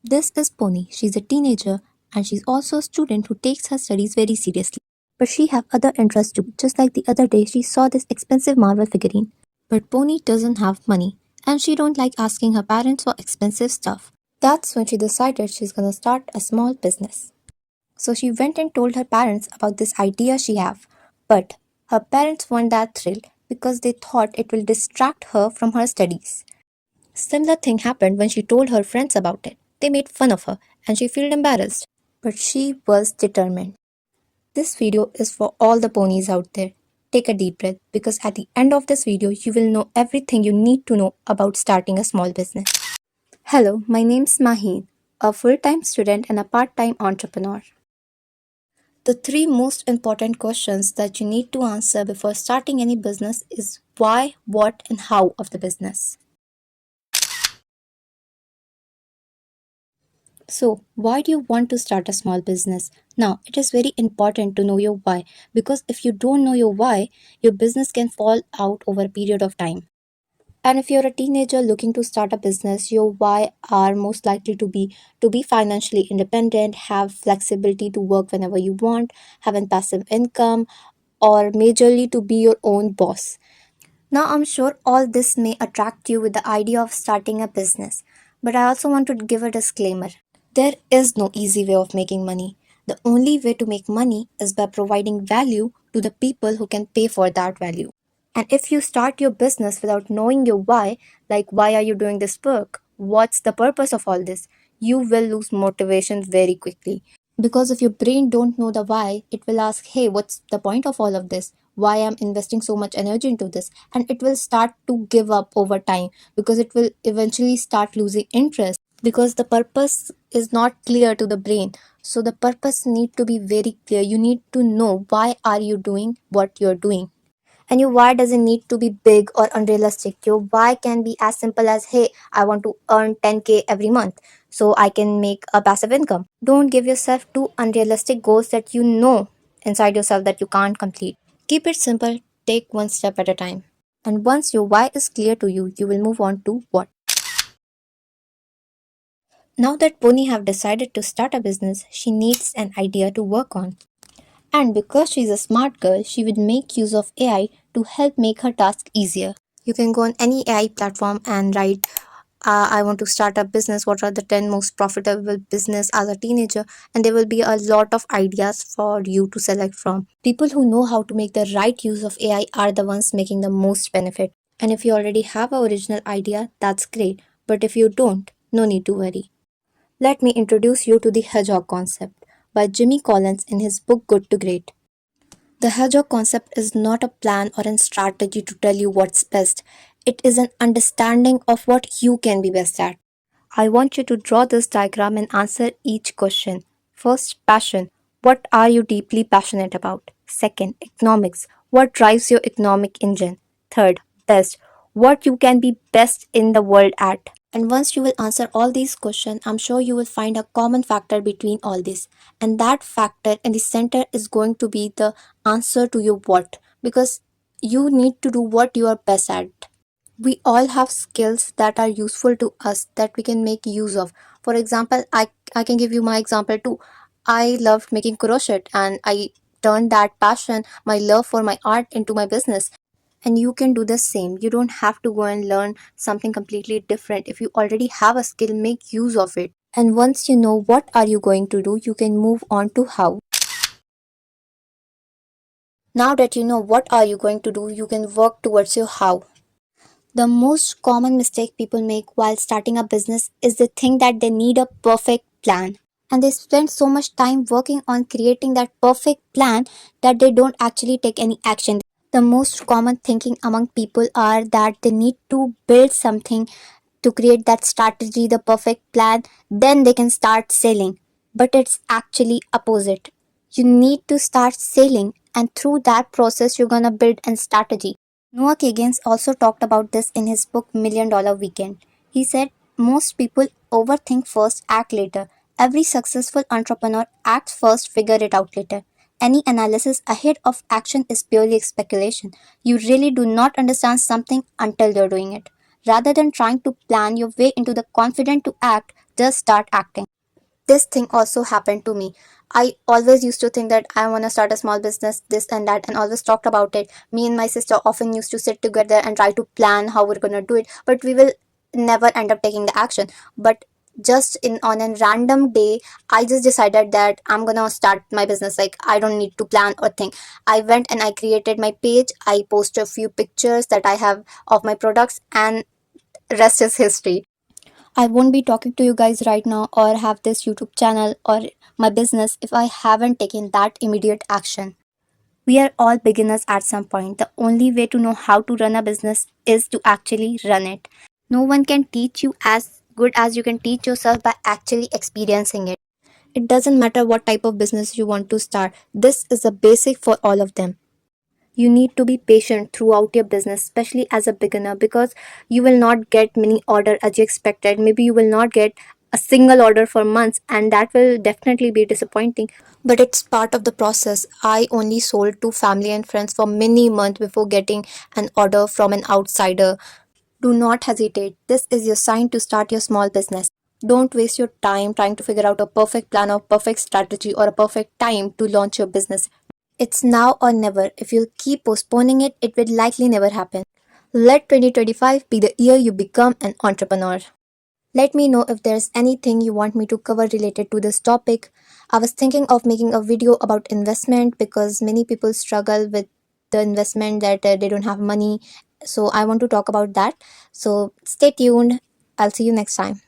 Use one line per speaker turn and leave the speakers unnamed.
This is Pony. She's a teenager and she's also a student who takes her studies very seriously. But she have other interests too. Just like the other day she saw this expensive Marvel figurine. But Pony doesn't have money and she don't like asking her parents for expensive stuff. That's when she decided she's gonna start a small business. So she went and told her parents about this idea she have. But her parents weren't that thrilled because they thought it will distract her from her studies. Similar thing happened when she told her friends about it. They made fun of her and she felt embarrassed. But she was determined. This video is for all the ponies out there. Take a deep breath because at the end of this video you will know everything you need to know about starting a small business. Hello, my name's Maheen, a full-time student and a part-time entrepreneur. The three most important questions that you need to answer before starting any business is why, what, and how of the business. So, why do you want to start a small business? Now, it is very important to know your why because if you don't know your why, your business can fall out over a period of time. And if you're a teenager looking to start a business, your why are most likely to be financially independent, have flexibility to work whenever you want, have a passive income, or majorly to be your own boss. Now, I'm sure all this may attract you with the idea of starting a business, but I also want to give a disclaimer. There is no easy way of making money. The only way to make money is by providing value to the people who can pay for that value. And if you start your business without knowing your why, like why are you doing this work? What's the purpose of all this? You will lose motivation very quickly. Because if your brain don't know the why, it will ask, hey, what's the point of all of this? Why I'm investing so much energy into this? And it will start to give up over time because it will eventually start losing interest because the purpose is not clear to the brain. So the purpose need to be very clear. You need to know why are you doing what you're doing. And your why doesn't need to be big or unrealistic. Your why can be as simple as, hey, I want to earn 10K every month so I can make a passive income. Don't give yourself too unrealistic goals that you know inside yourself that you can't complete. Keep it simple, take one step at a time. And once your why is clear to you, you will move on to what. Now that Pony have decided to start a business, she needs an idea to work on. And because she's a smart girl, she would make use of AI to help make her task easier. You can go on any AI platform and write, I want to start a business. What are the 10 most profitable business as a teenager? And there will be a lot of ideas for you to select from. People who know how to make the right use of AI are the ones making the most benefit. And if you already have an original idea, that's great. But if you don't, no need to worry. Let me introduce you to the hedgehog concept by Jimmy Collins in his book Good to Great. The hedgehog concept is not a plan or a strategy to tell you what's best. It is an understanding of what you can be best at. I want you to draw this diagram and answer each question. First, passion. What are you deeply passionate about? Second, economics. What drives your economic engine? Third, best. What you can be best in the world at. And once you will answer all these questions, I'm sure you will find a common factor between all this. And that factor in the center is going to be the answer to your what. Because you need to do what you are best at. We all have skills that are useful to us that we can make use of. For example, I can give you my example too. I loved making crochet and I turned that passion, my love for my art into my business. And you can do the same. You don't have to go and learn something completely different. If you already have a skill, make use of it. And once you know what are you going to do, you can move on to how. Now that you know what are you going to do, you can work towards your how. The most common mistake people make while starting a business is they think that they need a perfect plan. And they spend so much time working on creating that perfect plan that they don't actually take any action. The most common thinking among people are that they need to build something to create that strategy, the perfect plan, then they can start selling. But it's actually opposite. You need to start selling and through that process you're gonna build a strategy. Noah Kagan also talked about this in his book Million Dollar Weekend. He said, most people overthink first, act later. Every successful entrepreneur acts first, figure it out later. Any analysis ahead of action is purely speculation. You really do not understand something until you're doing it. Rather than trying to plan your way into the confident to act, just start acting. This thing also happened to me. I always used to think that I want to start a small business, this and that, and always talked about it. Me and my sister often used to sit together and try to plan how we're gonna do it, but we will never end up taking the action. But just in on a random day, I just decided that I'm gonna start my business. Like, I don't need to plan or think. I went and I created my page. I posted a few pictures that I have of my products, and rest is history. I won't be talking to you guys right now or have this YouTube channel or my business if I haven't taken that immediate action. We are all beginners at some point. The only way to know how to run a business is to actually run it. No one can teach you as good as you can teach yourself by actually experiencing it. It doesn't matter what type of business you want to start, this is the basic for all of them. You need to be patient throughout your business, especially as a beginner, because you will not get many order as you expected. Maybe you will not get a single order for months, and that will definitely be disappointing, but it's part of the process. I only sold to family and friends for many months before getting an order from an outsider. Do not hesitate. This is your sign to start your small business. Don't waste your time trying to figure out a perfect plan or perfect strategy or a perfect time to launch your business. It's now or never. If you keep postponing it, it will likely never happen. Let 2025 be the year you become an entrepreneur. Let me know if there's anything you want me to cover related to this topic. I was thinking of making a video about investment because many people struggle with the investment that they don't have money. So I want to talk about that. So stay tuned. I'll see you next time.